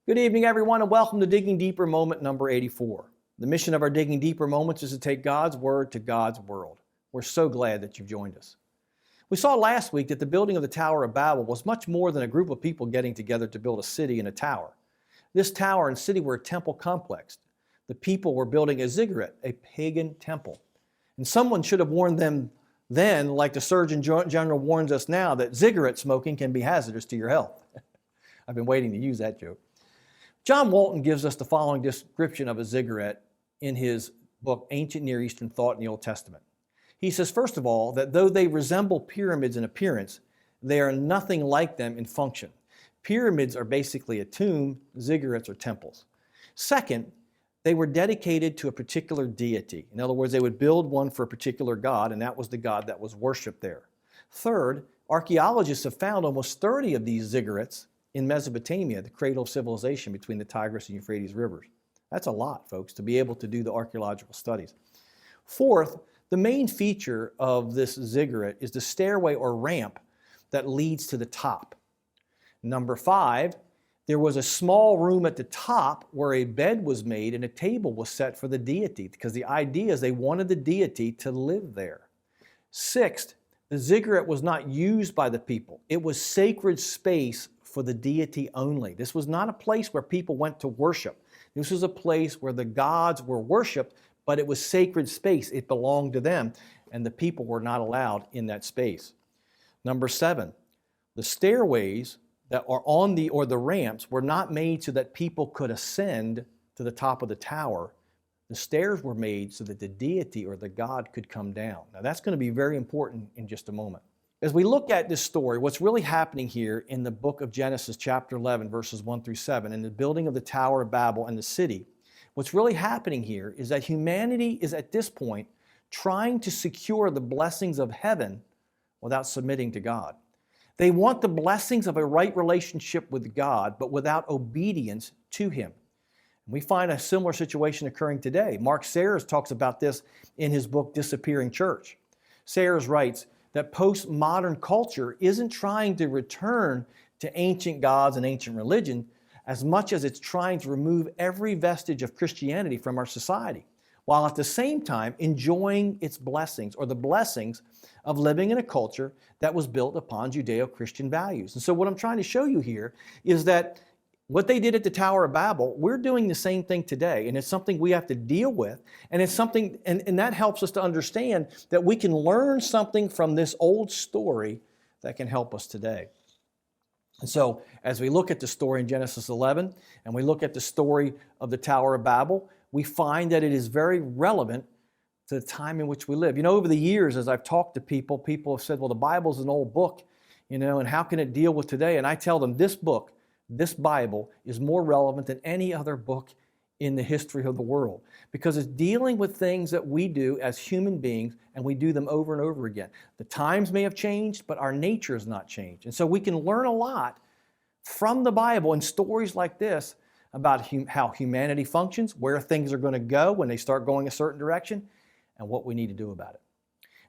Good evening, everyone, and welcome to Digging Deeper moment number 84. The mission of our Digging Deeper moments is to take God's Word to God's world. We're so glad that you've joined us. We saw last week that the building of the Tower of Babel was much more than a group of people getting together to build a city and a tower. This tower and city were a temple complex. The people were building a ziggurat, a pagan temple. And someone should have warned them then, like the Surgeon General warns us now, that ziggurat smoking can be hazardous to your health. I've been waiting to use that joke. John Walton gives us the following description of a ziggurat in his book, Ancient Near Eastern Thought in the Old Testament. He says, first of all, that though they resemble pyramids in appearance, they are nothing like them in function. Pyramids are basically a tomb, ziggurats are temples. Second, they were dedicated to a particular deity. In other words, they would build one for a particular god, and that was the god that was worshipped there. Third, archaeologists have found almost 30 of these ziggurats in Mesopotamia, the cradle of civilization between the Tigris and Euphrates rivers. That's a lot, folks, to be able to do the archaeological studies. Fourth, the main feature of this ziggurat is the stairway or ramp that leads to the top. Number 5, there was a small room at the top where a bed was made and a table was set for the deity, because the idea is they wanted the deity to live there. Sixth, the ziggurat was not used by the people. It was sacred space for the deity only. This was not a place where people went to worship. This was a place where the gods were worshiped, but it was sacred space. It belonged to them, and the people were not allowed in that space. Number 7, the stairways that are on the ramps were not made so that people could ascend to the top of the tower. The stairs were made so that the deity or the god could come down. Now that's going to be very important in just a moment. As we look at this story, what's really happening here in the book of Genesis chapter 11, verses 1 through 7, in the building of the Tower of Babel and the city, what's really happening here is that humanity is at this point trying to secure the blessings of heaven without submitting to God. They want the blessings of a right relationship with God, but without obedience to Him. We find a similar situation occurring today. Mark Sayers talks about this in his book, Disappearing Church. Sayers writes that postmodern culture isn't trying to return to ancient gods and ancient religion as much as it's trying to remove every vestige of Christianity from our society, while at the same time enjoying its blessings, or the blessings of living in a culture that was built upon Judeo-Christian values. And so what I'm trying to show you here is that what they did at the Tower of Babel, we're doing the same thing today, and it's something we have to deal with, and it's something, and that helps us to understand that we can learn something from this old story that can help us today. And so, as we look at the story in Genesis 11, and we look at the story of the Tower of Babel, we find that it is very relevant to the time in which we live. You know, over the years, as I've talked to people, people have said, well, the Bible's an old book, you know, and how can it deal with today? And I tell them this book, this Bible, is more relevant than any other book in the history of the world, because it's dealing with things that we do as human beings, and we do them over and over again. The times may have changed, but our nature has not changed. And so we can learn a lot from the Bible and stories like this about how humanity functions, where things are going to go when they start going a certain direction, and what we need to do about it.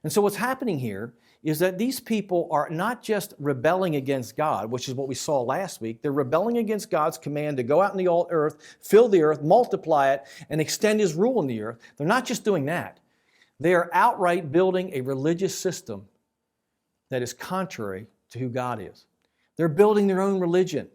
And so what's happening here is that these people are not just rebelling against God, which is what we saw last week. They're rebelling against God's command to go out in the earth, fill the earth, multiply it, and extend His rule in the earth. They're not just doing that. They are outright building a religious system that is contrary to who God is. They're building their own religion.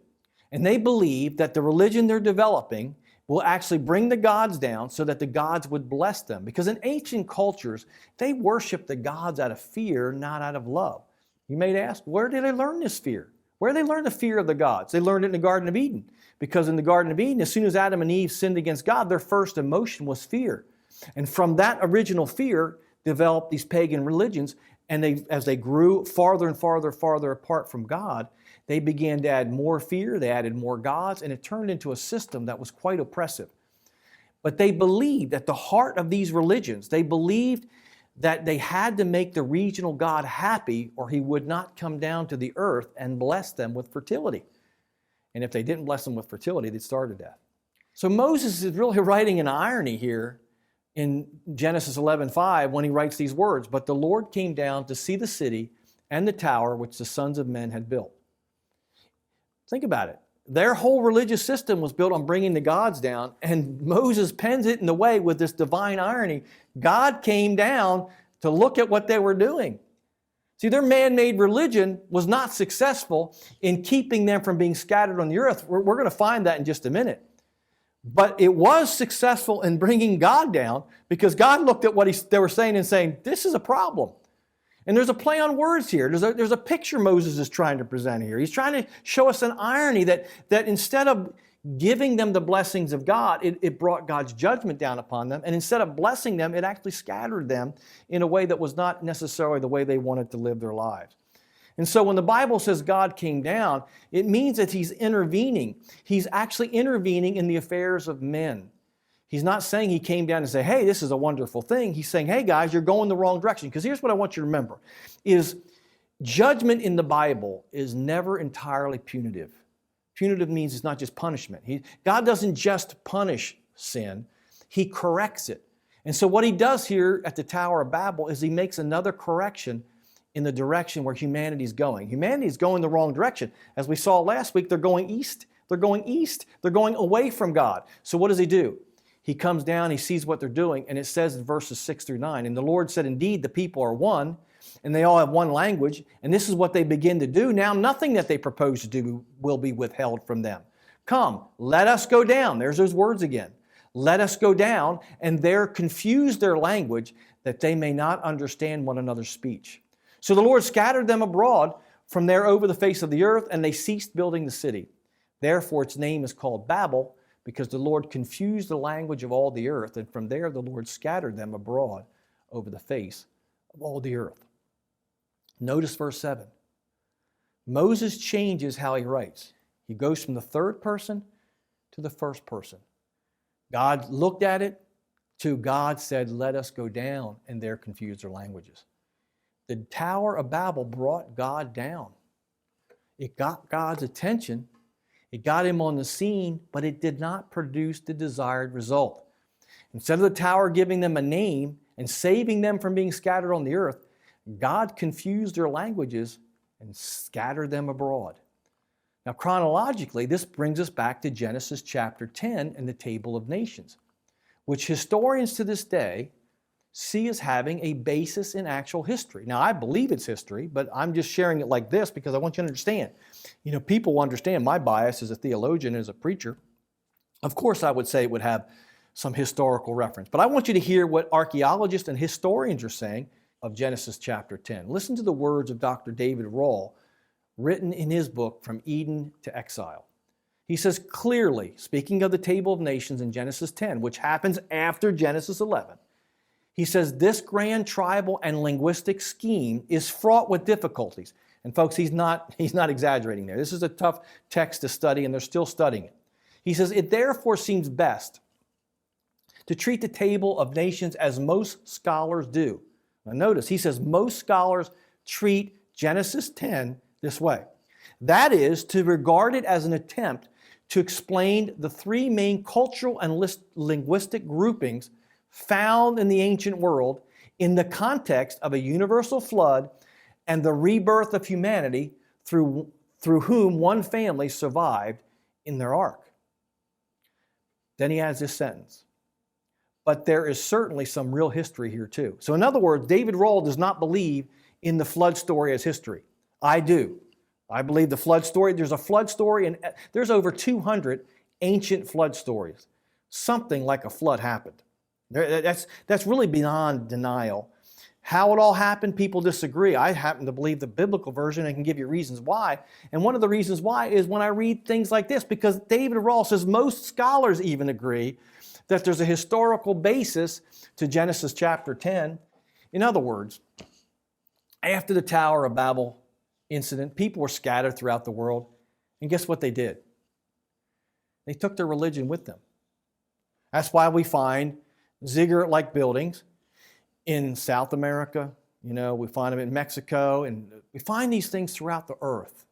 And they believe that the religion they're developing will actually bring the gods down so that the gods would bless them. Because in ancient cultures, they worship the gods out of fear, not out of love. You may ask, where did they learn this fear? Where did they learn the fear of the gods? They learned it in the Garden of Eden. Because in the Garden of Eden, as soon as Adam and Eve sinned against God, their first emotion was fear. And from that original fear, developed these pagan religions. And as they grew farther and farther apart from God, they began to add more fear, they added more gods, and it turned into a system that was quite oppressive. But they believed at the heart of these religions, they believed that they had to make the regional god happy, or he would not come down to the earth and bless them with fertility. And if they didn't bless them with fertility, they'd starve to death. So Moses is really writing an irony here in Genesis 11:5 when he writes these words, "But the Lord came down to see the city and the tower which the sons of men had built." Think about it. Their whole religious system was built on bringing the gods down, and Moses pens it in the way with this divine irony. God came down to look at what they were doing. See, their man-made religion was not successful in keeping them from being scattered on the earth. We're going to find that in just a minute. But it was successful in bringing God down because God looked at what they were saying and saying, this is a problem. And there's a play on words here. There's a picture Moses is trying to present here. He's trying to show us an irony that instead of giving them the blessings of God, it brought God's judgment down upon them. And instead of blessing them, it actually scattered them in a way that was not necessarily the way they wanted to live their lives. And so when the Bible says God came down, it means that He's intervening. He's actually intervening in the affairs of men. He's not saying He came down and say, hey, this is a wonderful thing. He's saying, hey guys, you're going the wrong direction. Because here's what I want you to remember, is judgment in the Bible is never entirely punitive. Punitive means it's not just punishment. God doesn't just punish sin, He corrects it. And so what He does here at the Tower of Babel is He makes another correction in the direction where humanity is going. Humanity is going the wrong direction. As we saw last week, they're going east. They're going east. They're going away from God. So what does He do? He comes down, He sees what they're doing, and it says in verses 6 through 9, and the Lord said, indeed, the people are one, and they all have one language, and this is what they begin to do. Now nothing that they propose to do will be withheld from them. Come, let us go down. There's those words again. Let us go down, and there confuse their language, that they may not understand one another's speech. So the Lord scattered them abroad from there over the face of the earth, and they ceased building the city. Therefore its name is called Babel, because the Lord confused the language of all the earth, and from there the Lord scattered them abroad over the face of all the earth. Notice verse 7. Moses changes how he writes. He goes from the third person to the first person. God looked at it, to God said, let us go down, and there confused their languages. The Tower of Babel brought God down. It got God's attention. It got Him on the scene, but it did not produce the desired result. Instead of the tower giving them a name and saving them from being scattered on the earth, God confused their languages and scattered them abroad. Now, chronologically, this brings us back to Genesis chapter 10 and the Table of Nations, which historians to this day see as having a basis in actual history. Now, I believe it's history, but I'm just sharing it like this because I want you to understand. You know, people understand my bias as a theologian, as a preacher. Of course, I would say it would have some historical reference, but I want you to hear what archaeologists and historians are saying of Genesis chapter 10. Listen to the words of Dr. David Rawle, written in his book, From Eden to Exile. He says clearly, speaking of the Table of Nations in Genesis 10, which happens after Genesis 11, he says this grand tribal and linguistic scheme is fraught with difficulties. And folks, he's not exaggerating there. This is a tough text to study, and they're still studying it. He says, it therefore seems best to treat the Table of Nations as most scholars do. Now notice, he says most scholars treat Genesis 10 this way. That is, to regard it as an attempt to explain the three main cultural and linguistic groupings found in the ancient world in the context of a universal flood and the rebirth of humanity through whom one family survived in their ark. Then he adds this sentence, but there is certainly some real history here too. So in other words, David Rawle does not believe in the flood story as history. I do. I believe the flood story, there's a flood story, and there's over 200 ancient flood stories. Something like a flood happened. That's really beyond denial. How it all happened, people disagree. I happen to believe the biblical version and can give you reasons why. And one of the reasons why is when I read things like this, because David Rawle says most scholars even agree that there's a historical basis to Genesis chapter 10. In other words, after the Tower of Babel incident, people were scattered throughout the world. And guess what they did? They took their religion with them. That's why we find ziggurat-like buildings in South America. You know, we find them in Mexico, and we find these things throughout the earth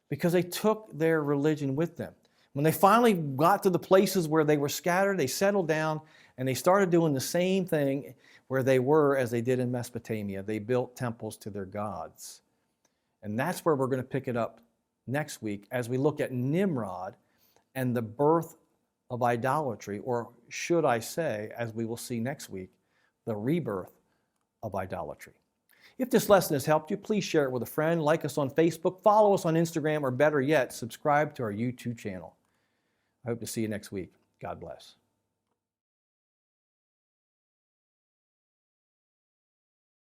because they took their religion with them. When they finally got to the places where they were scattered, they settled down and they started doing the same thing where they were as they did in Mesopotamia. They built temples to their gods. And that's where we're going to pick it up next week as we look at Nimrod and the birth of idolatry, or should I say, as we will see next week, the rebirth of idolatry. If this lesson has helped you, please share it with a friend, like us on Facebook, follow us on Instagram, or better yet, subscribe to our YouTube channel. I hope to see you next week. God bless.